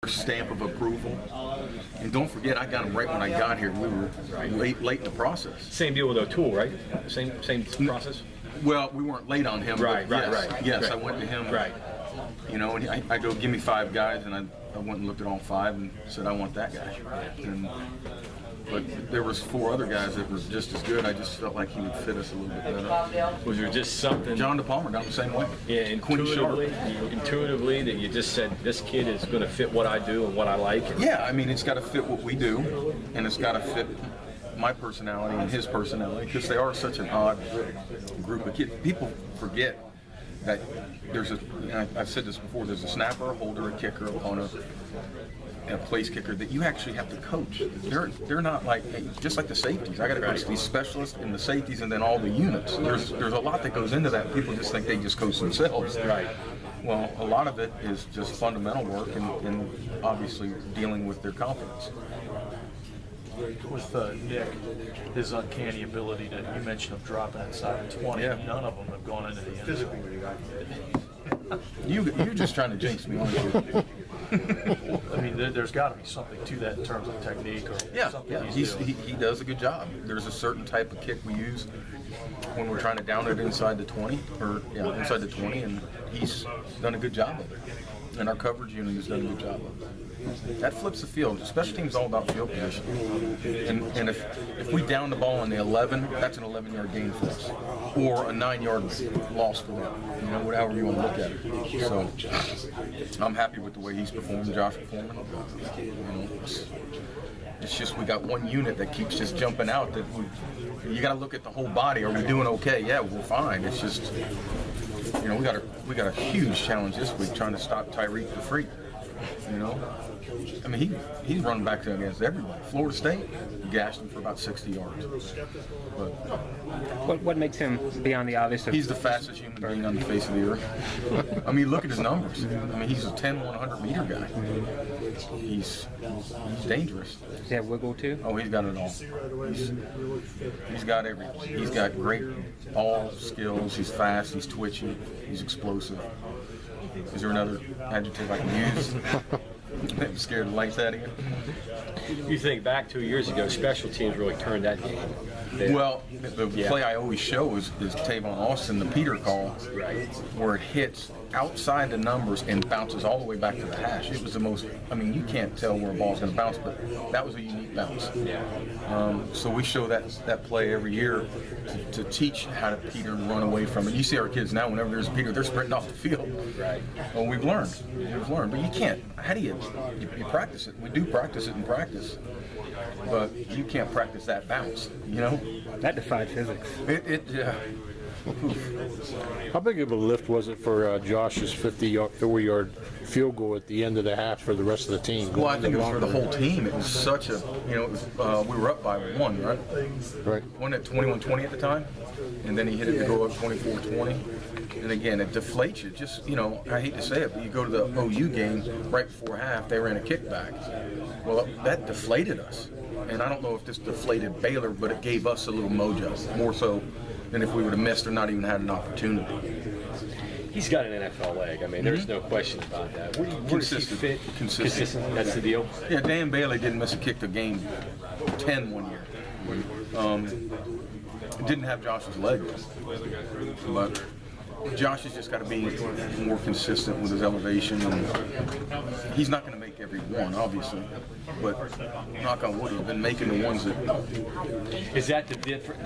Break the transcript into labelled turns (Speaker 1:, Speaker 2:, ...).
Speaker 1: stamp of approval. And don't forget, I got him right when I got here. We were late in the process.
Speaker 2: Same deal with O'Toole, right? Same process.
Speaker 1: Well, we weren't late on him.
Speaker 2: Right.
Speaker 1: Yes,
Speaker 2: right.
Speaker 1: I went to him.
Speaker 2: Right.
Speaker 1: You know, and I go, give me 5 guys, and I went and looked at all 5 and said, I want that guy. But there was 4 other guys that were just as good. I just felt like he would fit us a little bit better.
Speaker 2: Was there just something?
Speaker 1: John DePalmer got the same way.
Speaker 2: Yeah, intuitively that you just said, this kid is going to fit what I do and what I like.
Speaker 1: Yeah, I mean, it's got to fit what we do, and it's got to fit my personality and his personality, because they are such an odd group of kids. People forget that there's I've said this before, there's a snapper, a holder, a kicker, a punter, and a place kicker that you actually have to coach. They're not like, just like the safeties. I got to coach these specialists and the safeties and then all the units. There's a lot that goes into that. People just think they just coach themselves.
Speaker 2: Right.
Speaker 1: Well, a lot of it is just fundamental work and obviously dealing with their confidence.
Speaker 3: With Nick, his uncanny ability to, you mentioned him dropping inside the 20, none of them have gone into the end zone.
Speaker 1: You're just trying to jinx me, aren't you?
Speaker 3: I mean, there's got to be something to that in terms of technique or something
Speaker 1: he does a good job. There's a certain type of kick we use when we're trying to down it inside the 20, inside the 20, and he's done a good job of it. And our coverage unit has done a good job of it. That flips the field. Special teams is all about field position. And if we down the ball in the 11, that's an 11-yard gain for us, or a 9-yard loss for them. You know, however you want to look at it. So I'm happy with the way he's performed, Josh performing. You know, it's just we got one unit that keeps just jumping out. That you got to look at the whole body. Are we doing okay? Yeah, we're fine. It's just, you know, we got a huge challenge this week trying to stop Tyreek the Freak. You know, I mean, he's running back against everybody. Florida State gashed him for about 60 yards. But
Speaker 4: what makes him beyond the obvious?
Speaker 1: He's the fastest human being on the face of the earth. I mean, look at his numbers. I mean, he's a 10, 100-meter guy. He's dangerous.
Speaker 4: Does he have wiggle too?
Speaker 1: Oh, he's got it all. He's got everything. He's got great ball skills. He's fast. He's twitchy. He's explosive. Is there another adjective I can use? I'm scared the lights out of you.
Speaker 2: You think back 2 years ago, special teams really turned that game.
Speaker 1: Well, the play I always show is Tavon Austin, the Peter call, where it hits outside the numbers and bounces all the way back to the hash. It was the most, I mean, you can't tell where a ball's going to bounce, but that was a unique bounce. So we show that play every year to teach how to Peter and run away from it. You see our kids now, whenever there's a Peter, they're sprinting off the field.
Speaker 2: Right.
Speaker 1: Well, we've learned, but you can't. How do you practice it? We do practice it in practice, but you can't practice that bounce, you know?
Speaker 4: That defied physics.
Speaker 5: How big of a lift was it for Josh's 50-yard field goal at the end of the half for the rest of the team?
Speaker 1: Well, I think it was for the whole team. It was such a, you know, we were up by 1, right?
Speaker 5: Right.
Speaker 1: One at 21-20 at the time, and then he hit it to go up 24-20. And again, it deflates you. Just, you know, I hate to say it, but you go to the OU game right before half, they ran a kickback. Well, that deflated us. And I don't know if this deflated Baylor, but it gave us a little mojo, more so than if we would have missed or not even had an opportunity.
Speaker 2: He's got an NFL leg. I mean, there's no question about that. Where does he fit? Consistent. That's the deal.
Speaker 1: Yeah, Dan Bailey didn't miss a kick to game 10 one year. Didn't have Josh's leg, but Josh has just got to be more consistent with his elevation, and he's not going to make every one, obviously, but knock on wood, he's been making the ones that.
Speaker 2: Is that the difference?